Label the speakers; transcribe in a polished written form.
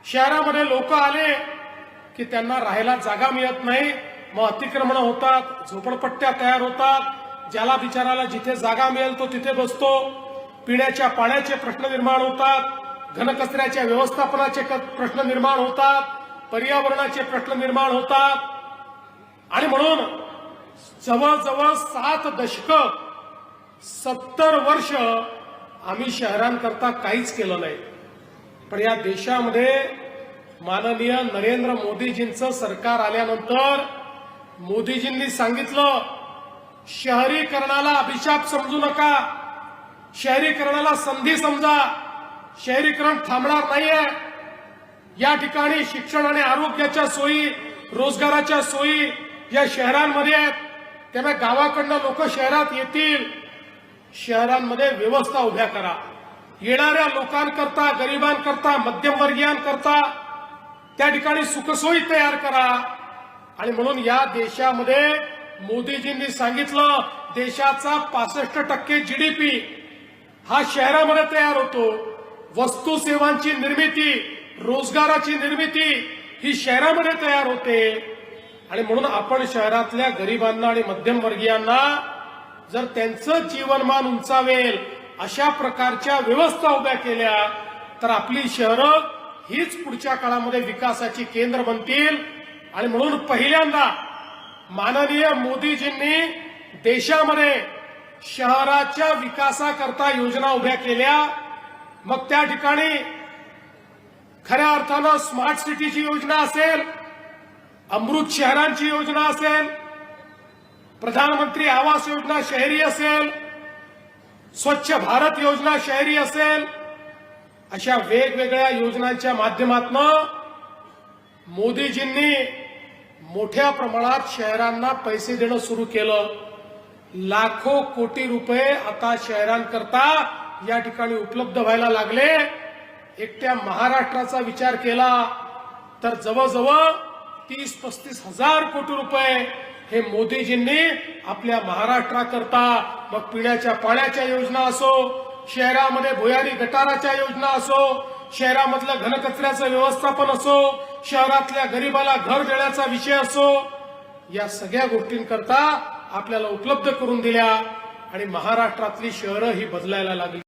Speaker 1: शहरामध्ये लोक आले की त्यांना राहायला जागा मिळत नाही, मग अतिक्रमण होतात, झोपडपट्ट्या तयार होतात, ज्याला बिचाराला जिथे जागा मिळेल तो तिथे बसतो, पिण्याच्या पाण्याचे प्रश्न निर्माण होतात, घनकचऱ्याच्या व्यवस्थापनाचे प्रश्न निर्माण होतात, पर्यावरणाचे प्रश्न निर्माण होतात। आणि म्हणून जवळजवळ 7 दशकं 70 वर्ष आम्ही शहरांकरता काहीच केलं नाही। पण या देशामध्ये माननीय नरेंद्र मोदीजींचं सरकार आल्यानंतर मोदीजींनी सांगितलं, शहरीकरणाला अभिशाप समजू नका, शहरीकरणाला संधी समजा, शहरीकरण थांबणार नाहीये। या ठिकाणी शिक्षण आणि आरोग्याच्या सोयी, रोजगाराच्या सोयी या शहरांमध्ये आहेत, त्यामुळे गावाकडनं लोक शहरात येतील। शहरांमध्ये व्यवस्था उभ्या करा, येणाऱ्या लोकांकरता, गरिबांकरता, मध्यमवर्गीयांकरता त्या ठिकाणी सुखसोयी तयार करा। आणि म्हणून या देशामध्ये मोदीजींनी सांगितलं, देशाचा 65% जीडीपी हा शहरामध्ये तयार होतो। वस्तू सेवांची निर्मिती, रोजगाराची निर्मिती ही शहरामध्ये तयार होते। आणि म्हणून आपण शहरातल्या गरिबांना आणि मध्यमवर्गीयांना जर त्यांचं जीवनमान उंचावेल अशा प्रकारच्या व्यवस्था उभ्या केल्या तर आपली शहरं हीच पुढच्या काळामध्ये विकासाची केंद्र बनतील। आणि म्हणून पहिल्यांदा माननीय मोदीजींनी देशामध्ये शहराच्या विकासाकरता योजना उभ्या केल्या। मग त्या ठिकाणी खऱ्या अर्थानं स्मार्ट सिटीची योजना असेल, अमृत शहरांची योजना असेल, प्रधानमंत्री आवास योजना शहरी असेल, स्वच्छ भारत योजना शहरी असेल, अशा वेगवेगळ्या योजनांच्या माध्यमातून मोदीजींनी मोठ्या प्रमाणात शहरांना पैसे देणं सुरू केलं। लाखो कोटी रुपये आता शहरांकरता या ठिकाणी उपलब्ध व्हायला लागले। एकट्या महाराष्ट्राचा विचार केला तर जवळजवळ 30-35 हजार कोटी रुपये हे मोदीजींनी आपल्या महाराष्ट्राकरता, मग पिण्याच्या पाण्याच्या योजना असो, शहरामध्ये भुयारी गटाराच्या योजना असो, शहरामधलं घनकचऱ्याचं व्यवस्थापन असो, शहरातल्या गरिबाला घर देण्याचा विषय असो, या सगळ्या गोष्टींकरता आपल्याला उपलब्ध करून दिल्या। आणि महाराष्ट्रातली शहरं ही बदलायला लागली।